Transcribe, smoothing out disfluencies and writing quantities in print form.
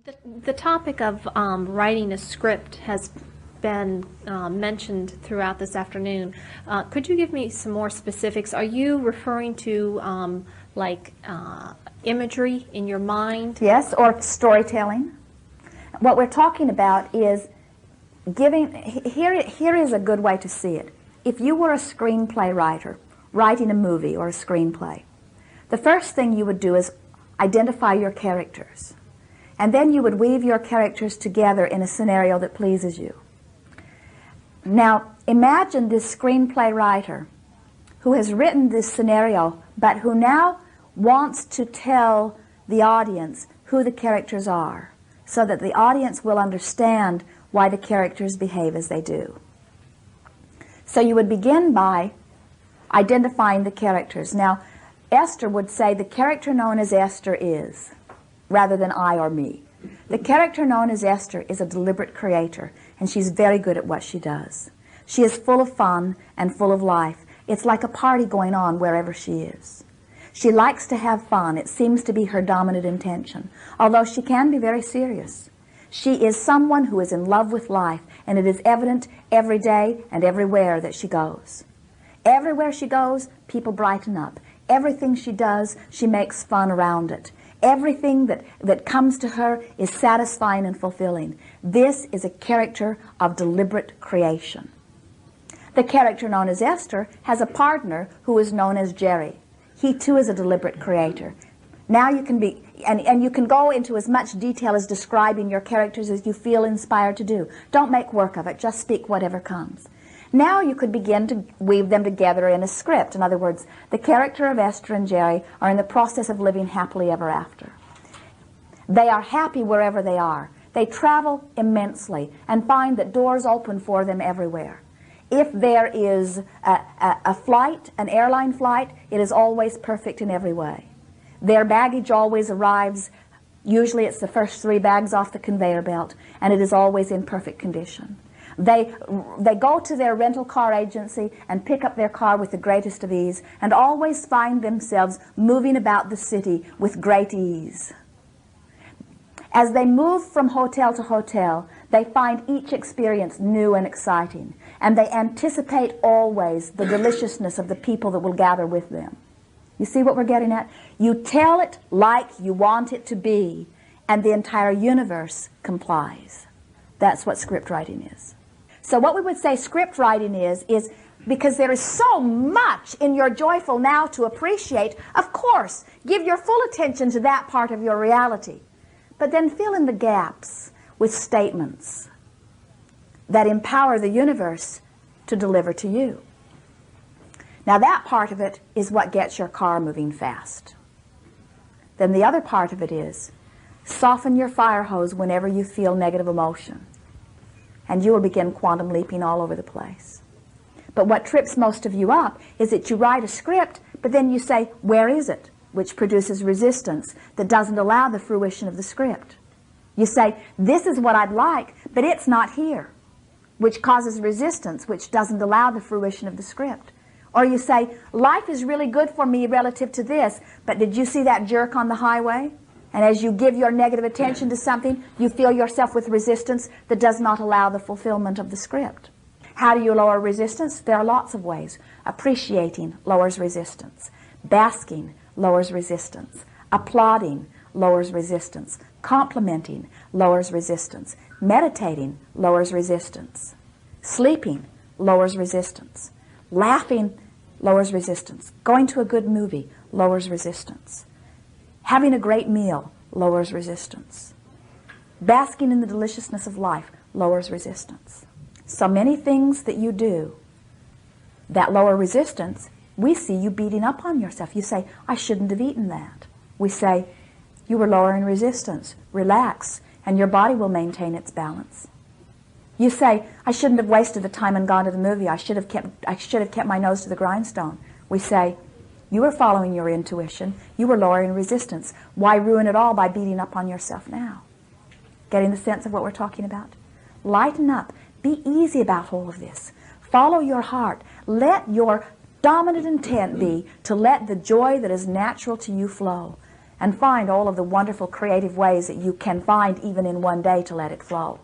The topic of writing a script has been mentioned throughout this afternoon. Could you give me some more specifics? Are you referring to imagery in your mind? Yes, or storytelling. What we're talking about is giving, here is a good way to see it. If you were a screenplay writer, writing a movie or a screenplay, the first thing you would do is identify your characters. And then you would weave your characters together in a scenario that pleases you. Now, imagine this screenplay writer who has written this scenario, but who now wants to tell the audience who the characters are, so that the audience will understand why the characters behave as they do. So you would begin by identifying the characters. Now, Esther would say the character known as Esther is, rather than I or me. The character known as Esther is a deliberate creator, and she's very good at what she does. She is full of fun and full of life. It's like a party going on wherever she is. She likes to have fun. It seems to be her dominant intention, although she can be very serious. She is someone who is in love with life, and it is evident every day and everywhere that she goes. Everywhere she goes, people brighten up. Everything she does, she makes fun around it. Everything that comes to her is satisfying and fulfilling. This is a character of deliberate creation. The character known as Esther has a partner who is known as Jerry. He too is a deliberate creator. Now you can be, and you can go into as much detail as describing your characters as you feel inspired to do. Don't make work of it, just speak whatever comes. Now you could begin to weave them together in a script. In other words, the character of Esther and Jerry are in the process of living happily ever after. They are happy wherever they are. They travel immensely and find that doors open for them everywhere. If there is a flight, an airline flight, it is always perfect in every way. Their baggage always arrives, usually it's the first 3 bags off the conveyor belt, and it is always in perfect condition. They go to their rental car agency and pick up their car with the greatest of ease, and always find themselves moving about the city with great ease. As they move from hotel to hotel, they find each experience new and exciting, and they anticipate always the deliciousness of the people that will gather with them. You see what we're getting at? You tell it like you want it to be, and the entire universe complies. That's what script writing is. So what we would say script writing is because there is so much in your joyful now to appreciate, of course, give your full attention to that part of your reality. But then fill in the gaps with statements that empower the universe to deliver to you. Now that part of it is what gets your car moving fast. Then the other part of it is soften your fire hose whenever you feel negative emotion, and you will begin quantum leaping all over the place. But what trips most of you up is that you write a script, but then you say, where is it? Which produces resistance that doesn't allow the fruition of the script. You say, this is what I'd like, but it's not here, which causes resistance, which doesn't allow the fruition of the script. Or you say, life is really good for me relative to this, but did you see that jerk on the highway? And as you give your negative attention to something, you feel yourself with resistance that does not allow the fulfillment of the script. How do you lower resistance? There are lots of ways. Appreciating lowers resistance. Basking lowers resistance. Applauding lowers resistance. Complimenting lowers resistance. Meditating lowers resistance. Sleeping lowers resistance. Laughing lowers resistance. Going to a good movie lowers resistance. Having a great meal lowers resistance. Basking in the deliciousness of life lowers resistance. So many things that you do that lower resistance, we see you beating up on yourself. You say, I shouldn't have eaten that. We say, you were lowering resistance. Relax, and your body will maintain its balance. You say, I shouldn't have wasted the time and gone to the movie. I should have kept my nose to the grindstone. We say, you were following your intuition. You were lowering resistance. Why ruin it all by beating up on yourself now? Getting the sense of what we're talking about? Lighten up. Be easy about all of this. Follow your heart. Let your dominant intent be to let the joy that is natural to you flow. and find all of the wonderful creative ways that you can find even in one day to let it flow.